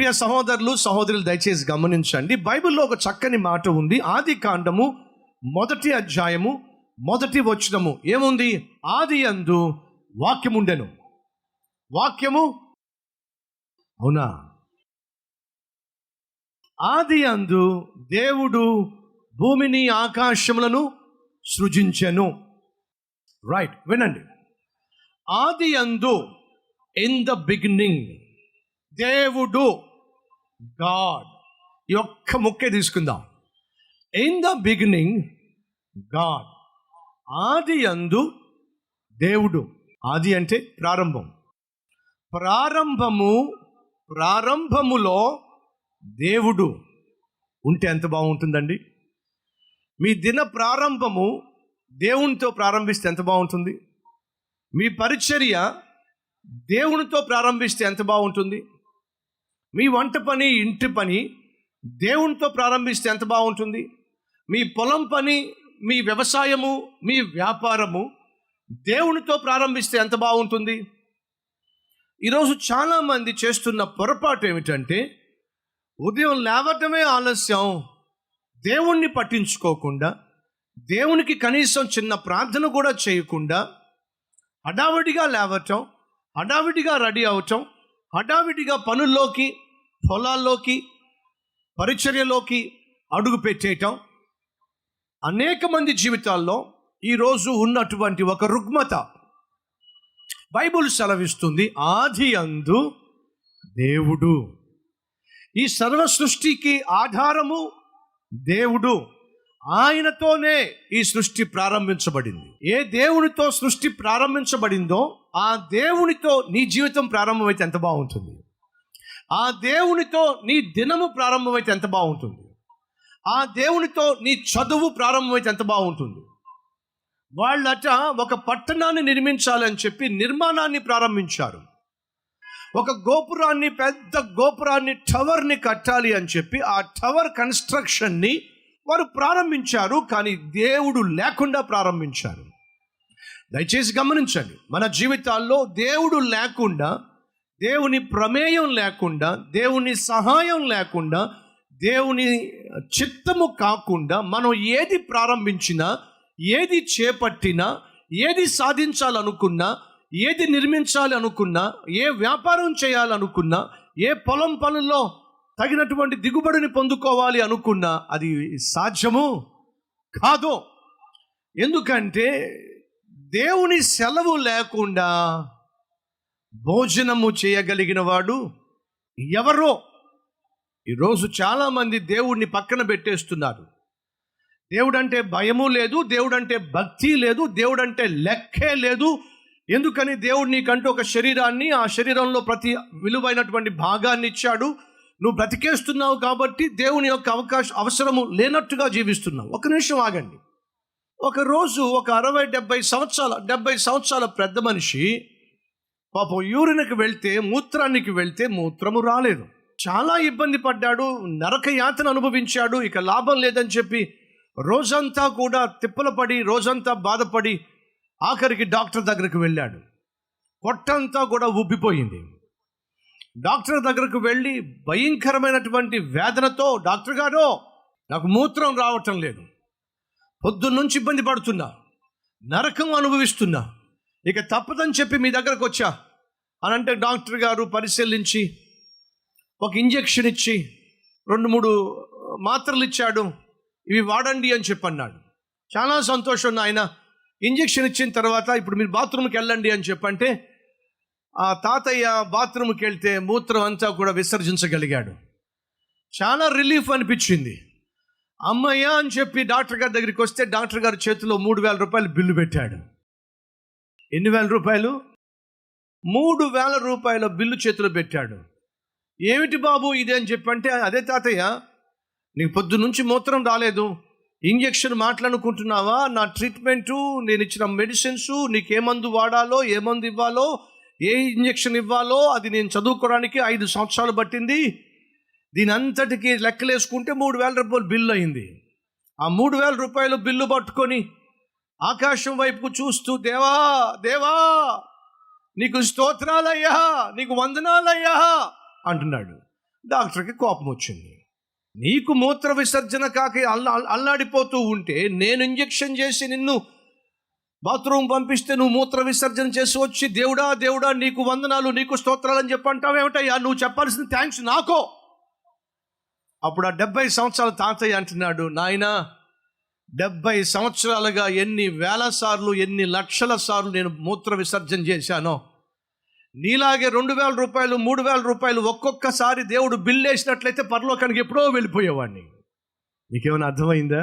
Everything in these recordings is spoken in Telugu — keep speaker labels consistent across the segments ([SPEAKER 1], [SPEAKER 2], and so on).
[SPEAKER 1] ప్రియ సహోదరులు సహోదరులు దయచేసి గమనించండి. బైబిల్లో ఒక చక్కని మాట ఉంది. ఆది కాండము 1వ అధ్యాయము 1వ వచనము ఏముంది? ఆది యందు వాక్యము ఉండెను. వాక్యము, అవునా? ఆది యందు దేవుడు భూమిని ఆకాశములను సృజించెను. రైట్, వినండి. ఆది యందు, ఇన్ ద బిగినింగ్, దేవుడు, గాడ్. ఈ ఒక్క ముక్కే తీసుకుందాం. In the beginning God. ఆది యందు దేవుడు. ఆది అంటే ప్రారంభం. ప్రారంభములో దేవుడు ఉంటే ఎంత బాగుంటుందండి. మీ దిన ప్రారంభము దేవునితో ప్రారంభిస్తే ఎంత బాగుంటుంది. మీ పరిచర్య దేవునితో ప్రారంభిస్తే ఎంత బాగుంటుంది. మీ వంట పని, ఇంటి పని దేవునితో ప్రారంభిస్తే ఎంత బాగుంటుంది. మీ పొలం పని, మీ వ్యవసాయము, మీ వ్యాపారము దేవునితో ప్రారంభిస్తే ఎంత బాగుంటుంది. ఈరోజు చాలామంది చేస్తున్న పొరపాటు ఏమిటంటే, ఉదయం లేవటమే ఆలస్యం, దేవుణ్ణి పట్టించుకోకుండా, దేవునికి కనీసం చిన్న ప్రార్థన కూడా చేయకుండా, హడావిడిగా లేవటం, హడావిడిగా రెడీ అవటం, హడావిడిగా పనుల్లోకి, పొలాల్లోకి, పరిచర్యలోకి అడుగు పెట్టేయటం అనేక మంది జీవితాల్లో ఈరోజు ఉన్నటువంటి ఒక రుగ్మత. బైబిల్ సెలవిస్తుంది, ఆది యందు దేవుడు. ఈ సర్వ సృష్టికి ఆధారము దేవుడు. ఆయనతోనే ఈ సృష్టి ప్రారంభించబడింది. ఏ దేవునితో సృష్టి ప్రారంభించబడిందో ఆ దేవునితో నీ జీవితం ప్రారంభమైతే ఎంత బాగుంటుంది. ఆ దేవునితో నీ దినము ప్రారంభమైతే ఎంత బాగుంటుంది. ఆ దేవునితో నీ చదువు ప్రారంభమైతే ఎంత బాగుంటుంది. వాళ్ళట ఒక పట్టణాన్ని నిర్మించాలని చెప్పి నిర్మాణాన్ని ప్రారంభించారు. ఒక గోపురాన్ని, పెద్ద గోపురాన్ని, టవర్ని కట్టాలి అని చెప్పి ఆ టవర్ కన్స్ట్రక్షన్ని వారు ప్రారంభించారు. కానీ దేవుడు లేకుండా ప్రారంభించారు. దయచేసి గమనించండి, మన జీవితాల్లో దేవుడు లేకుండా, దేవుని ప్రమేయం లేకుండా, దేవుని సహాయం లేకుండా, దేవుని చిత్తము కాకుండా మనం ఏది ప్రారంభించినా, ఏది చేపట్టినా, ఏది సాధించాలనుకున్నా, ఏది నిర్మించాలి అనుకున్నా, ఏ వ్యాపారం చేయాలనుకున్నా, ఏ పొలం పనుల్లో తగినటువంటి దిగుబడిని పొందుకోవాలి అనుకున్నా అది సాధ్యము కాదు. ఎందుకంటే దేవుని సెలవు లేకుండా భోజనము చేయగలిగిన వాడు ఎవరో. ఈరోజు చాలామంది దేవుడిని పక్కన పెట్టేస్తున్నారు. దేవుడంటే భయము లేదు, దేవుడంటే భక్తి లేదు, దేవుడంటే లెక్కే లేదు. ఎందుకని? దేవుడు నీకంటూ ఒక శరీరాన్ని, ఆ శరీరంలో ప్రతి విలువైనటువంటి భాగాన్ని ఇచ్చాడు. నువ్వు బ్రతికేస్తున్నావు కాబట్టి దేవుని యొక్క అవసరము లేనట్టుగా జీవిస్తున్నావు. ఒక నిమిషం ఆగండి. ఒకరోజు ఒక 70 సంవత్సరాల పెద్ద మనిషి పాపం యూరిన్కి వెళ్తే, మూత్రానికి వెళ్తే మూత్రము రాలేదు. చాలా ఇబ్బంది పడ్డాడు, నరక యాతన అనుభవించాడు. ఇక లాభం లేదని చెప్పి రోజంతా కూడా తిప్పలు పడి, రోజంతా బాధపడి ఆఖరికి డాక్టర్ దగ్గరికి వెళ్ళాడు. పొట్టంతా కూడా ఉబ్బిపోయింది. డాక్టర్ దగ్గరకు వెళ్ళి భయంకరమైనటువంటి వేదనతో, డాక్టర్ గారు నాకు మూత్రం రావటం లేదు, పొద్దున్నుంచి ఇబ్బంది పడుతున్నా, నరకం అనుభవిస్తున్నా, ఇక తప్పదని చెప్పి మీ దగ్గరకు వచ్చా అని అంటే, డాక్టర్ గారు పరిశీలించి ఒక ఇంజెక్షన్ ఇచ్చి 2-3 మాత్రలు ఇచ్చాడు. ఇవి వాడండి అని చెప్పన్నాడు. చాలా సంతోషం నాయన. ఇంజెక్షన్ ఇచ్చిన తర్వాత ఇప్పుడు మీరు బాత్రూమ్కి వెళ్ళండి అని చెప్పంటే, ఆ తాతయ్య బాత్రూమ్కి వెళ్తే మూత్రం అంతా కూడా విసర్జించగలిగాడు. చాలా రిలీఫ్ అనిపించింది. అమ్మయ్య అని చెప్పి డాక్టర్ గారి దగ్గరికి వస్తే డాక్టర్ గారి చేతిలో 3,000 రూపాయలు బిల్లు పెట్టాడు. ఎన్ని వేల రూపాయలు? 3,000 రూపాయల బిల్లు చేతిలో పెట్టాడు. ఏమిటి బాబు ఇది అని చెప్పంటే, అదే తాతయ్య, నీకు పొద్దు నుంచి మూత్రం రాలేదు, ఇంజెక్షన్ మాట్లాడుకుంటున్నావా, నా ట్రీట్మెంటు, నేను ఇచ్చిన మెడిసిన్స్, నీకు ఏ మందు వాడాలో, ఏ మందు ఇవ్వాలో, ఏ ఇంజెక్షన్ ఇవ్వాలో అది నేను చదువుకోవడానికి 5 సంవత్సరాలు పట్టింది. దీని అంతటికి లెక్కలేసుకుంటే 3,000 రూపాయలు బిల్లు అయింది. ఆ 3,000 రూపాయలు బిల్లు పట్టుకొని ఆకాశం వైపుకు చూస్తూ, దేవా దేవా నీకు స్తోత్రాలయ్యా, నీకు వందనాలయ్యా అంటున్నాడు. డాక్టర్కి కోపం వచ్చింది. నీకు మూత్ర విసర్జన కాక అల్లాడిపోతూ ఉంటే నేను ఇంజెక్షన్ చేసి నిన్ను బాత్రూమ్ పంపిస్తే నువ్వు మూత్ర విసర్జన చేసి వచ్చి దేవుడా దేవుడా నీకు వందనాలు నీకు స్తోత్రాలు అని చెప్పి అంటావేమిటయ్యా? నువ్వు చెప్పాల్సిన థ్యాంక్స్ నాకో. అప్పుడు ఆ 70 సంవత్సరాల తాతయ్య అంటున్నాడు, నాయనా 70 సంవత్సరాలుగా ఎన్ని వేల సార్లు ఎన్ని లక్షల సార్లు నేను మూత్ర విసర్జన చేశానో, నీలాగే 2,000 రూపాయలు 3,000 రూపాయలు ఒక్కొక్కసారి దేవుడు బిల్లు వేసినట్లయితే పరలోకానికి ఎప్పుడో వెళ్ళిపోయేవాడిని. నీకేమైనా అర్థమైందా?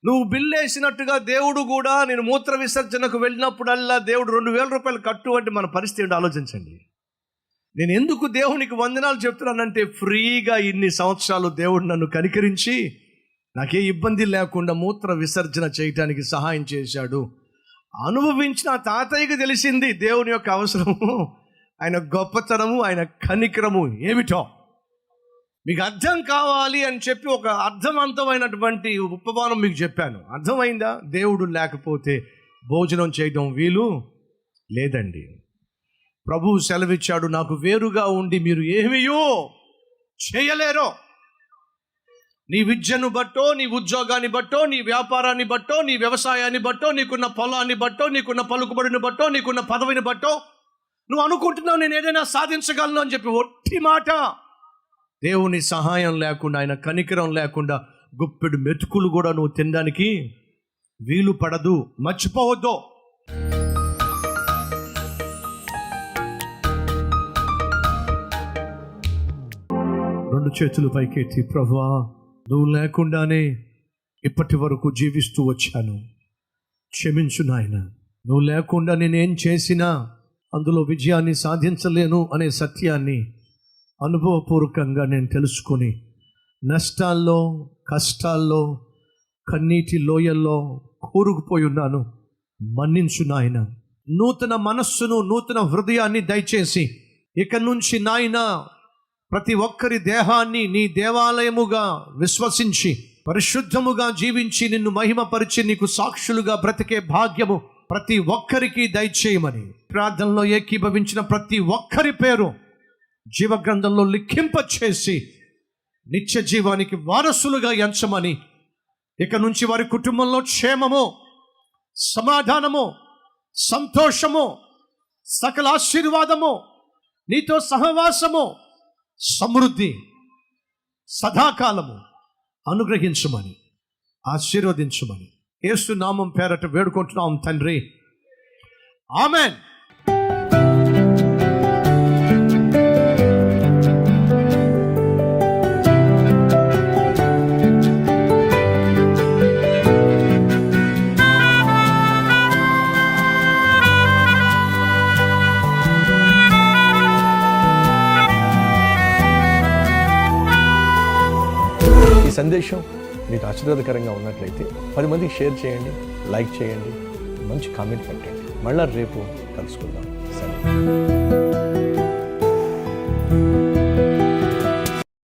[SPEAKER 1] నువ్వు బిల్లు వేసినట్టుగా దేవుడు కూడా నేను మూత్ర విసర్జనకు వెళ్ళినప్పుడల్లా దేవుడు 2,000 రూపాయలు కట్టు అంటే మన పరిస్థితి ఏంటో ఆలోచించండి. నేను ఎందుకు దేవునికి వందనాలు చెప్తున్నానంటే ఫ్రీగా ఇన్ని సంవత్సరాలు దేవుడు నన్ను కనికరించి నాకే ఇబ్బంది లేకుండా మూత్ర విసర్జన చేయటానికి సహాయం చేశాడు. అనుభవించిన తాతయ్యకి తెలిసింది దేవుని యొక్క అవసరము, ఆయన గొప్పతనము, ఆయన కనికరము ఏమిటో. మీకు అర్థం కావాలి అని చెప్పి ఒక అర్థవంతమైనటువంటి ఉపమానం మీకు చెప్పాను. అర్థమైందా? దేవుడు లేకపోతే భోజనం చేయడం వీలు లేదండి. ప్రభువు సెలవిచ్చాడు, నాకు వేరుగా ఉండి మీరు ఏమీయో చేయలేరో. నీ విద్యను బట్టో, నీ ఉద్యోగాన్ని బట్టో, నీ వ్యాపారాన్ని బట్టో, నీ వ్యవసాయాన్ని బట్టో, నీకున్న పొలాన్ని బట్టో, నీకున్న పలుకుబడిని బట్టో, నీకున్న పదవిని బట్టో నువ్వు అనుకుంటున్నావు నేను ఏదైనా సాధించగలను అని చెప్పి. ఒట్టి మాట. దేవుని సహాయం లేకుండా, ఆయన కనికరం లేకుండా గుప్పెడు మెతుకులు కూడా నువ్వు తినడానికి వీలు పడదు. మర్చిపోవద్దు. రెండు చేతులు పైకెత్తి, ప్రభువా నువ్వు లేకుండానే ఇప్పటి వరకు జీవిస్తూ వచ్చాను, క్షమించు నాయన. నువ్వు లేకుండా నేనేం చేసినా అందులో విజయాన్ని సాధించలేను అనే సత్యాన్ని అనుభవపూర్వకంగా నేను తెలుసుకొని నష్టాల్లో, కష్టాల్లో, కన్నీటి లోయల్లో కూరుకుపోయి ఉన్నాను. మన్నించు నాయన. నూతన మనస్సును, నూతన హృదయాన్ని దయచేసి ఇక నుంచి నాయన ప్రతి ఒక్కరి దేహాన్ని నీ దేవాలయముగా విశ్వసించి పరిశుద్ధముగా జీవించి నిన్ను మహిమపరిచి నీకు సాక్షులుగా బ్రతికే భాగ్యము ప్రతి ఒక్కరికి దయచేయమని ప్రార్థనలో ఏకీభవించిన ప్రతి ఒక్కరి పేరు జీవగ్రంథంలో లిఖింపచేసి నిత్య జీవానికి వారసులుగా ఎంచమని, ఇక నుంచి వారి కుటుంబంలో క్షేమము, సమాధానము, సంతోషము, సకల ఆశీర్వాదము, నీతో సహవాసము, సమృద్ధి సదాకాలము అనుగ్రహించమని, ఆశీర్వదించమని యేసు నామం పేరట వేడుకుంటున్నాం తండ్రి. ఆమెన్.
[SPEAKER 2] ఈ సందేశం మీకు ఆశీర్వాదకరంగా ఉన్నట్లయితే 10 మందికి షేర్ చేయండి, లైక్ చేయండి, మంచి కామెంట్ పెట్టండి. మళ్ళా రేపు కలుసుకుందాం. సరే.